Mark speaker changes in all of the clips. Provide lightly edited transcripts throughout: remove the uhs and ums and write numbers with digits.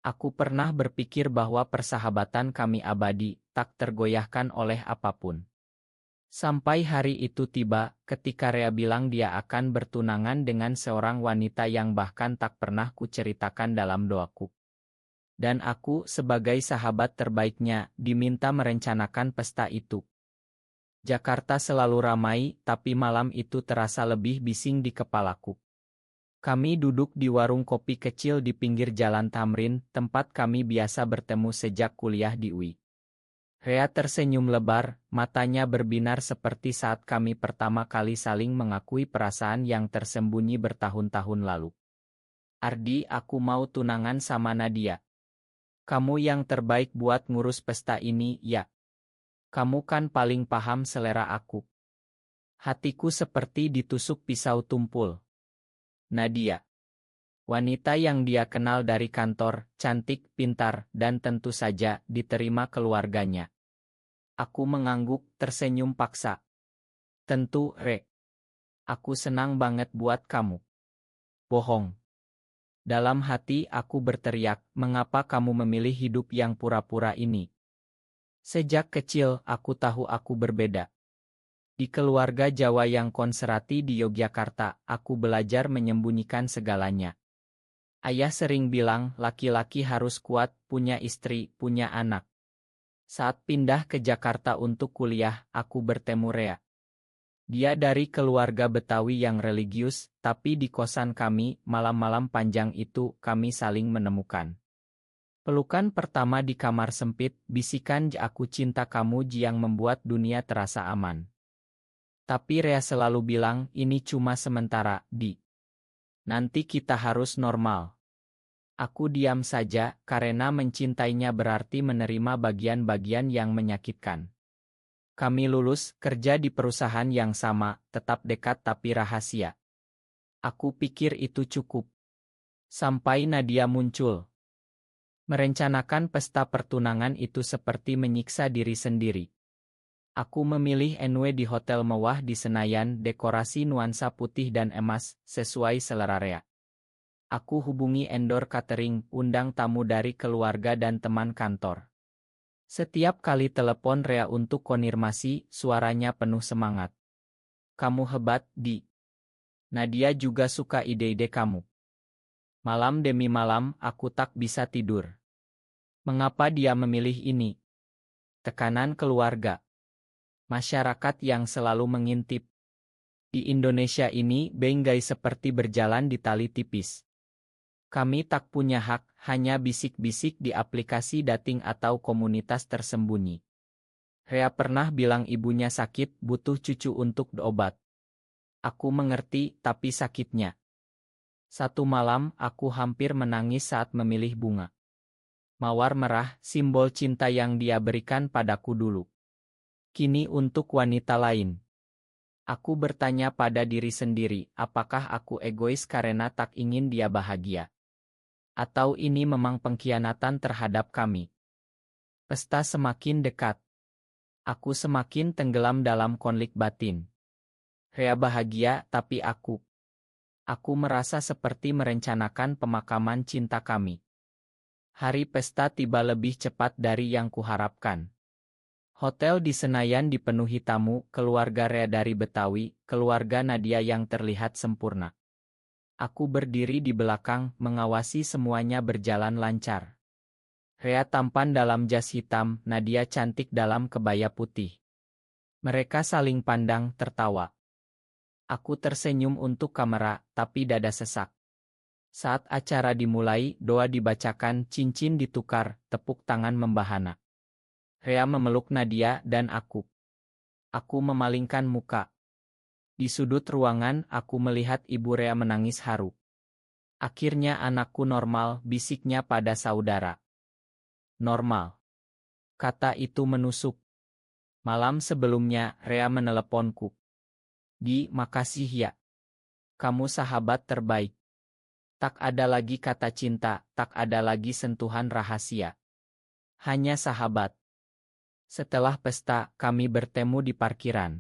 Speaker 1: Aku pernah berpikir bahwa persahabatan kami abadi, tak tergoyahkan oleh apapun. Sampai hari itu tiba, ketika Rea bilang dia akan bertunangan dengan seorang wanita yang bahkan tak pernah kuceritakan dalam doaku. Dan aku, sebagai sahabat terbaiknya, diminta merencanakan pesta itu. Jakarta selalu ramai, tapi malam itu terasa lebih bising di kepalaku. Kami duduk di warung kopi kecil di pinggir Jalan Tamrin, tempat kami biasa bertemu sejak kuliah di UI. Rea tersenyum lebar, matanya berbinar seperti saat kami pertama kali saling mengakui perasaan yang tersembunyi bertahun-tahun lalu. Ardi, aku mau tunangan sama Nadia. Kamu yang terbaik buat ngurus pesta ini, ya. Kamu kan paling paham selera aku. Hatiku seperti ditusuk pisau tumpul. Nadia. Wanita yang dia kenal dari kantor, cantik, pintar, dan tentu saja diterima keluarganya. Aku mengangguk, tersenyum paksa. Tentu, Re. Aku senang banget buat kamu. Bohong. Dalam hati aku berteriak, mengapa kamu memilih hidup yang pura-pura ini? Sejak kecil, aku tahu aku berbeda. Di keluarga Jawa yang konserati di Yogyakarta, aku belajar menyembunyikan segalanya. Ayah sering bilang, laki-laki harus kuat, punya istri, punya anak. Saat pindah ke Jakarta untuk kuliah, aku bertemu Rea. Dia dari keluarga Betawi yang religius, tapi di kosan kami, malam-malam panjang itu, kami saling menemukan. Pelukan pertama di kamar sempit, bisikan aku cinta kamu yang membuat dunia terasa aman. Tapi Rea selalu bilang, ini cuma sementara, Di. Nanti kita harus normal. Aku diam saja, karena mencintainya berarti menerima bagian-bagian yang menyakitkan. Kami lulus, kerja di perusahaan yang sama, tetap dekat tapi rahasia. Aku pikir itu cukup. Sampai Nadia muncul. Merencanakan pesta pertunangan itu seperti menyiksa diri sendiri. Aku memilih NW di hotel mewah di Senayan, dekorasi nuansa putih dan emas, sesuai selera Rea. Aku hubungi Endor Catering, undang tamu dari keluarga dan teman kantor. Setiap kali telepon Rea untuk konfirmasi, suaranya penuh semangat. Kamu hebat, Di. Nadia juga suka ide-ide kamu. Malam demi malam, aku tak bisa tidur. Mengapa dia memilih ini? Tekanan keluarga. Masyarakat yang selalu mengintip. Di Indonesia ini, benggai seperti berjalan di tali tipis. Kami tak punya hak, hanya bisik-bisik di aplikasi dating atau komunitas tersembunyi. Rea pernah bilang ibunya sakit, butuh cucu untuk obat. Aku mengerti, tapi sakitnya. Satu malam, aku hampir menangis saat memilih bunga. Mawar merah, simbol cinta yang dia berikan padaku dulu. Kini untuk wanita lain. Aku bertanya pada diri sendiri, apakah aku egois karena tak ingin dia bahagia? Atau ini memang pengkhianatan terhadap kami? Pesta semakin dekat. Aku semakin tenggelam dalam konflik batin. Rea bahagia, tapi aku. Aku merasa seperti merencanakan pemakaman cinta kami. Hari pesta tiba lebih cepat dari yang kuharapkan. Hotel di Senayan dipenuhi tamu, keluarga Rea dari Betawi, keluarga Nadia yang terlihat sempurna. Aku berdiri di belakang, mengawasi semuanya berjalan lancar. Rea tampan dalam jas hitam, Nadia cantik dalam kebaya putih. Mereka saling pandang, tertawa. Aku tersenyum untuk kamera, tapi dada sesak. Saat acara dimulai, doa dibacakan, cincin ditukar, tepuk tangan membahana. Rea memeluk Nadia dan aku. Aku memalingkan muka. Di sudut ruangan, aku melihat ibu Rea menangis haru. Akhirnya anakku normal, bisiknya pada saudara. Normal. Kata itu menusuk. Malam sebelumnya, Rea meneleponku. Di, makasih ya. Kamu sahabat terbaik. Tak ada lagi kata cinta, tak ada lagi sentuhan rahasia. Hanya sahabat. Setelah pesta, kami bertemu di parkiran.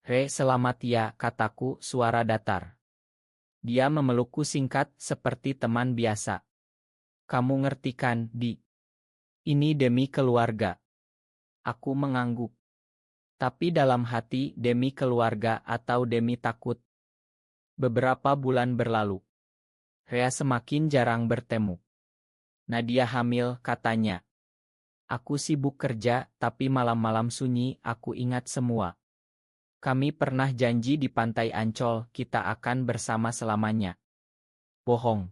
Speaker 1: Re, selamat ya, kataku, suara datar. Dia memelukku singkat, seperti teman biasa. Kamu ngerti kan, Di? Ini demi keluarga. Aku mengangguk. Tapi dalam hati demi keluarga atau demi takut. Beberapa bulan berlalu. Rea semakin jarang bertemu. Nadia hamil, katanya. Aku sibuk kerja, tapi malam-malam sunyi aku ingat semua. Kami pernah janji di Pantai Ancol kita akan bersama selamanya. Bohong.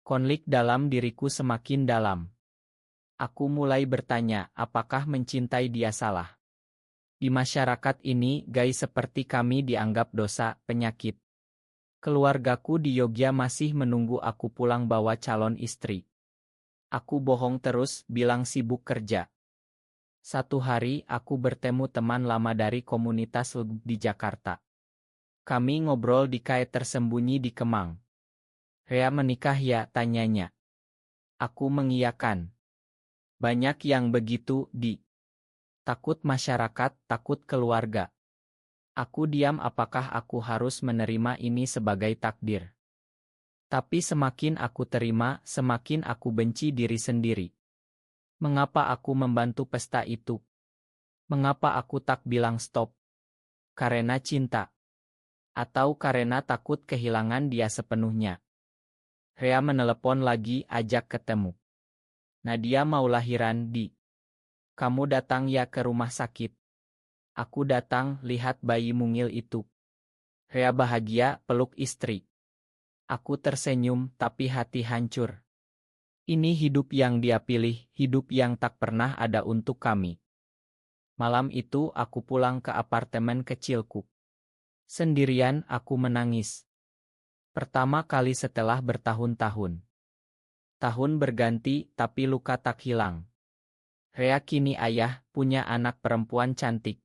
Speaker 1: Konflik dalam diriku semakin dalam. Aku mulai bertanya, apakah mencintai dia salah? Di masyarakat ini, gay seperti kami dianggap dosa, penyakit. Keluargaku di Yogya masih menunggu aku pulang bawa calon istri. Aku bohong terus, bilang sibuk kerja. Satu hari aku bertemu teman lama dari komunitas LG di Jakarta. Kami ngobrol di kait tersembunyi di Kemang. Rea menikah ya, tanyanya. Aku mengiyakan. Banyak yang begitu, Di. Takut masyarakat, takut keluarga. Aku diam, apakah aku harus menerima ini sebagai takdir? Tapi semakin aku terima, semakin aku benci diri sendiri. Mengapa aku membantu pesta itu? Mengapa aku tak bilang stop? Karena cinta? Atau karena takut kehilangan dia sepenuhnya? Rea menelepon lagi, ajak ketemu. Nadia mau lahiran, Di. Kamu datang ya ke rumah sakit? Aku datang, lihat bayi mungil itu. Rea bahagia, peluk istri. Aku tersenyum, tapi hati hancur. Ini hidup yang dia pilih, hidup yang tak pernah ada untuk kami. Malam itu aku pulang ke apartemen kecilku. Sendirian aku menangis. Pertama kali setelah bertahun-tahun. Tahun berganti, tapi luka tak hilang. Rea kini ayah, punya anak perempuan cantik.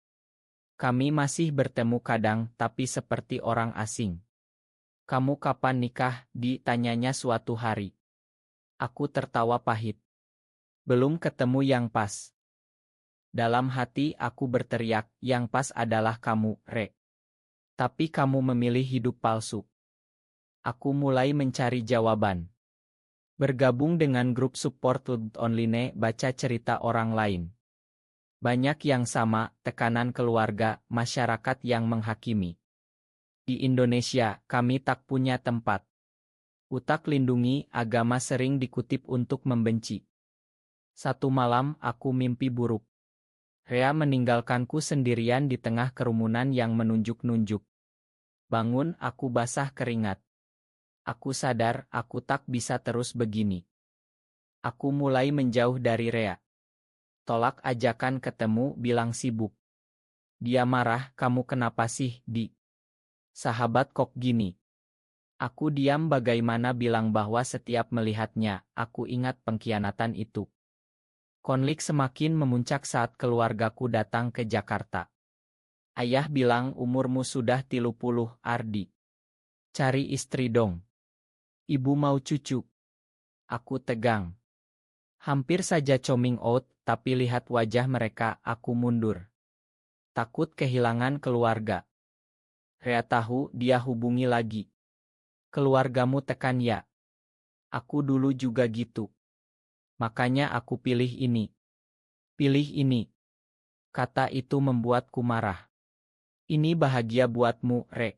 Speaker 1: Kami masih bertemu kadang, tapi seperti orang asing. Kamu kapan nikah? Ditanyanya suatu hari. Aku tertawa pahit. Belum ketemu yang pas. Dalam hati aku berteriak, yang pas adalah kamu, Re. Tapi kamu memilih hidup palsu. Aku mulai mencari jawaban. Bergabung dengan grup support online, baca cerita orang lain. Banyak yang sama, tekanan keluarga, masyarakat yang menghakimi. Di Indonesia, kami tak punya tempat. Utak lindungi, agama sering dikutip untuk membenci. Satu malam, aku mimpi buruk. Rea meninggalkanku sendirian di tengah kerumunan yang menunjuk-nunjuk. Bangun, aku basah keringat. Aku sadar, aku tak bisa terus begini. Aku mulai menjauh dari Rea. Tolak ajakan ketemu, bilang sibuk. Dia marah, kamu kenapa sih, Di? Sahabat kok gini. Aku diam, bagaimana bilang bahwa setiap melihatnya, aku ingat pengkhianatan itu. Konflik semakin memuncak saat keluargaku datang ke Jakarta. Ayah bilang umurmu sudah 30, Ardi. Cari istri dong. Ibu mau cucu. Aku tegang. Hampir saja coming out, tapi lihat wajah mereka, aku mundur. Takut kehilangan keluarga. Rea tahu, dia hubungi lagi. Keluargamu tekan ya. Aku dulu juga gitu. Makanya aku pilih ini. Pilih ini. Kata itu membuatku marah. Ini bahagia buatmu, Re.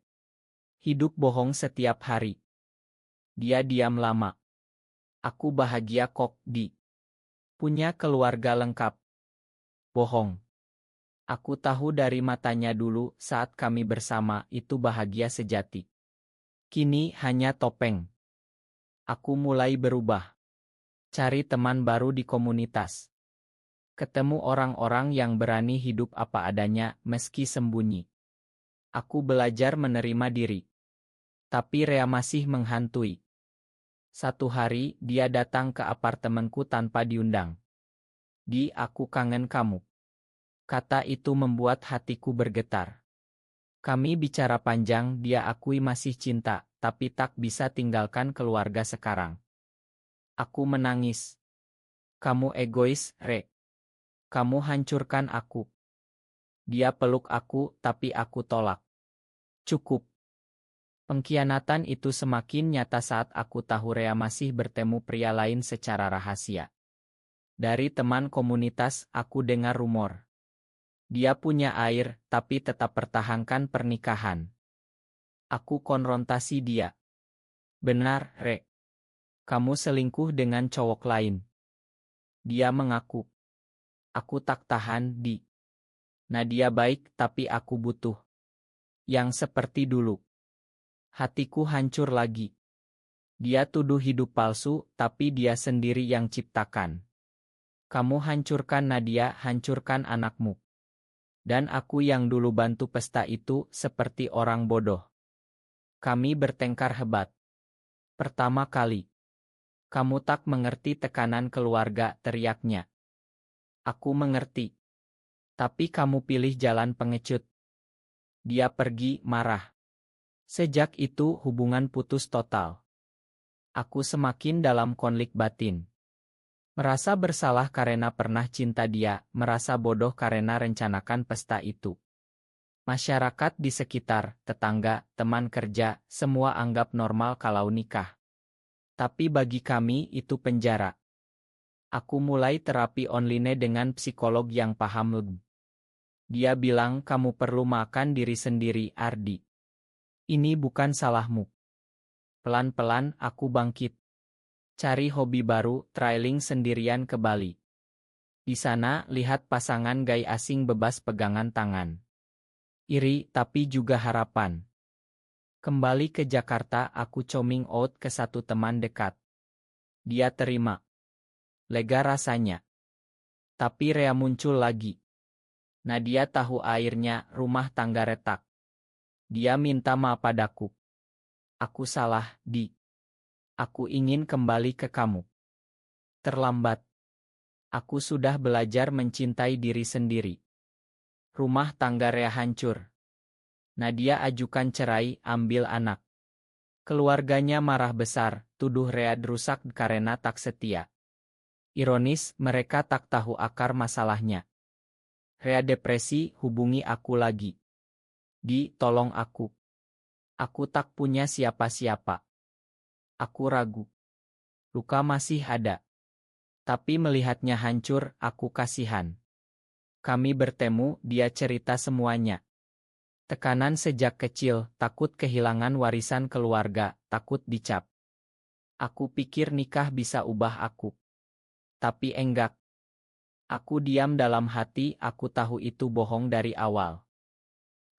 Speaker 1: Hidup bohong setiap hari. Dia diam lama. Aku bahagia kok, Di. Punya keluarga lengkap. Bohong. Aku tahu dari matanya dulu saat kami bersama itu bahagia sejati. Kini hanya topeng. Aku mulai berubah. Cari teman baru di komunitas. Ketemu orang-orang yang berani hidup apa adanya meski sembunyi. Aku belajar menerima diri. Tapi Rea masih menghantui. Satu hari dia datang ke apartemenku tanpa diundang. Di, aku kangen kamu. Kata itu membuat hatiku bergetar. Kami bicara panjang, dia akui masih cinta, tapi tak bisa tinggalkan keluarga sekarang. Aku menangis. Kamu egois, Re. Kamu hancurkan aku. Dia peluk aku, tapi aku tolak. Cukup. Pengkhianatan itu semakin nyata saat aku tahu Rea masih bertemu pria lain secara rahasia. Dari teman komunitas, aku dengar rumor. Dia punya air, tapi tetap pertahankan pernikahan. Aku konfrontasi dia. Benar, Re. Kamu selingkuh dengan cowok lain. Dia mengaku. Aku tak tahan, Di. Nadia baik, tapi aku butuh yang seperti dulu. Hatiku hancur lagi. Dia tuduh hidup palsu, tapi dia sendiri yang ciptakan. Kamu hancurkan Nadia, hancurkan anakmu. Dan aku yang dulu bantu pesta itu seperti orang bodoh. Kami bertengkar hebat. Pertama kali. Kamu tak mengerti tekanan keluarga, teriaknya. Aku mengerti. Tapi kamu pilih jalan pengecut. Dia pergi, marah. Sejak itu hubungan putus total. Aku semakin dalam konflik batin. Merasa bersalah karena pernah cinta dia, merasa bodoh karena rencanakan pesta itu. Masyarakat di sekitar, tetangga, teman kerja, semua anggap normal kalau nikah. Tapi bagi kami itu penjara. Aku mulai terapi online dengan psikolog yang paham lebih. Dia bilang kamu perlu makan diri sendiri, Ardi. Ini bukan salahmu. Pelan-pelan aku bangkit. Cari hobi baru, trailing sendirian ke Bali. Di sana, lihat pasangan gay asing bebas pegangan tangan. Iri, tapi juga harapan. Kembali ke Jakarta, aku coming out ke satu teman dekat. Dia terima. Lega rasanya. Tapi Rea muncul lagi. Nadia tahu airnya, rumah tangga retak. Dia minta maaf padaku. Aku salah, Di. Aku ingin kembali ke kamu. Terlambat. Aku sudah belajar mencintai diri sendiri. Rumah tangga Rea hancur. Nadia ajukan cerai, ambil anak. Keluarganya marah besar, tuduh Rea rusak karena tak setia. Ironis, mereka tak tahu akar masalahnya. Rea depresi, hubungi aku lagi. Di, tolong aku. Aku tak punya siapa-siapa. Aku ragu. Luka masih ada. Tapi melihatnya hancur, aku kasihan. Kami bertemu, dia cerita semuanya. Tekanan sejak kecil, takut kehilangan warisan keluarga, takut dicap. Aku pikir nikah bisa ubah aku. Tapi enggak. Aku diam dalam hati, aku tahu itu bohong dari awal.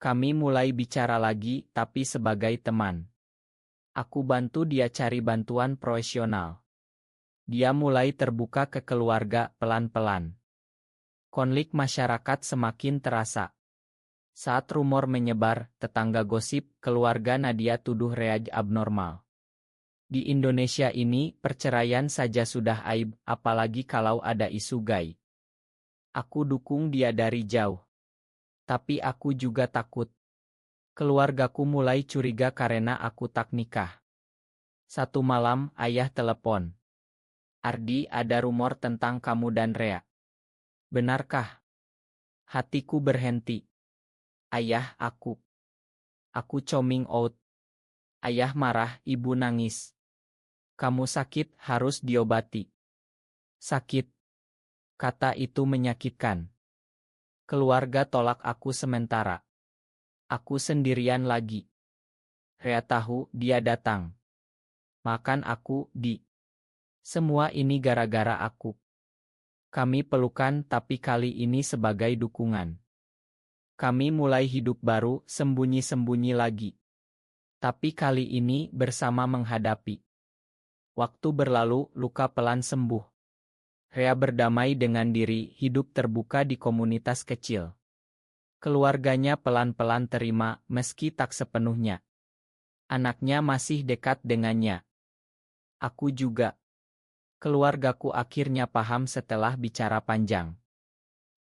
Speaker 1: Kami mulai bicara lagi, tapi sebagai teman. Aku bantu dia cari bantuan profesional. Dia mulai terbuka ke keluarga pelan-pelan. Konflik masyarakat semakin terasa. Saat rumor menyebar, tetangga gosip, keluarga Nadia tuduh Rea abnormal. Di Indonesia ini, perceraian saja sudah aib, apalagi kalau ada isu gay. Aku dukung dia dari jauh. Tapi aku juga takut. Keluargaku mulai curiga karena aku tak nikah. Satu malam, ayah telepon. Ardi, ada rumor tentang kamu dan Rea. Benarkah? Hatiku berhenti. Ayah, aku. Aku coming out. Ayah marah, ibu nangis. Kamu sakit, harus diobati. Sakit. Kata itu menyakitkan. Keluarga tolak aku sementara. Aku sendirian lagi. Rea tahu, dia datang. Makan aku, Di. Semua ini gara-gara aku. Kami pelukan tapi kali ini sebagai dukungan. Kami mulai hidup baru, sembunyi-sembunyi lagi. Tapi kali ini bersama menghadapi. Waktu berlalu, luka pelan sembuh. Rea berdamai dengan diri, hidup terbuka di komunitas kecil. Keluarganya pelan-pelan terima, meski tak sepenuhnya. Anaknya masih dekat dengannya. Aku juga. Keluargaku akhirnya paham setelah bicara panjang.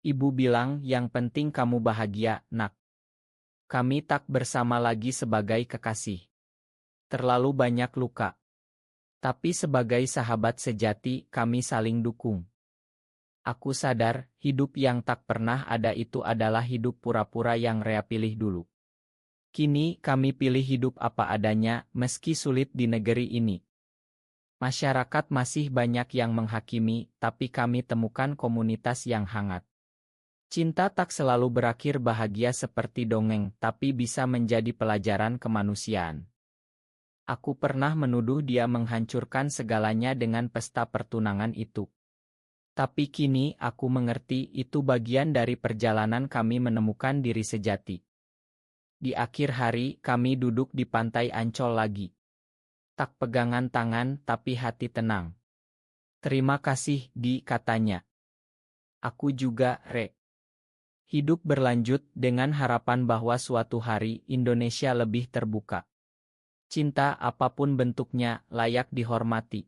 Speaker 1: Ibu bilang, yang penting kamu bahagia, nak. Kami tak bersama lagi sebagai kekasih. Terlalu banyak luka. Tapi sebagai sahabat sejati, kami saling dukung. Aku sadar, hidup yang tak pernah ada itu adalah hidup pura-pura yang Rea pilih dulu. Kini kami pilih hidup apa adanya, meski sulit di negeri ini. Masyarakat masih banyak yang menghakimi, tapi kami temukan komunitas yang hangat. Cinta tak selalu berakhir bahagia seperti dongeng, tapi bisa menjadi pelajaran kemanusiaan. Aku pernah menuduh dia menghancurkan segalanya dengan pesta pertunangan itu. Tapi kini aku mengerti itu bagian dari perjalanan kami menemukan diri sejati. Di akhir hari, kami duduk di pantai Ancol lagi. Tak pegangan tangan, tapi hati tenang. Terima kasih, Di, katanya. Aku juga, Re. Hidup berlanjut dengan harapan bahwa suatu hari Indonesia lebih terbuka. Cinta apapun bentuknya layak dihormati.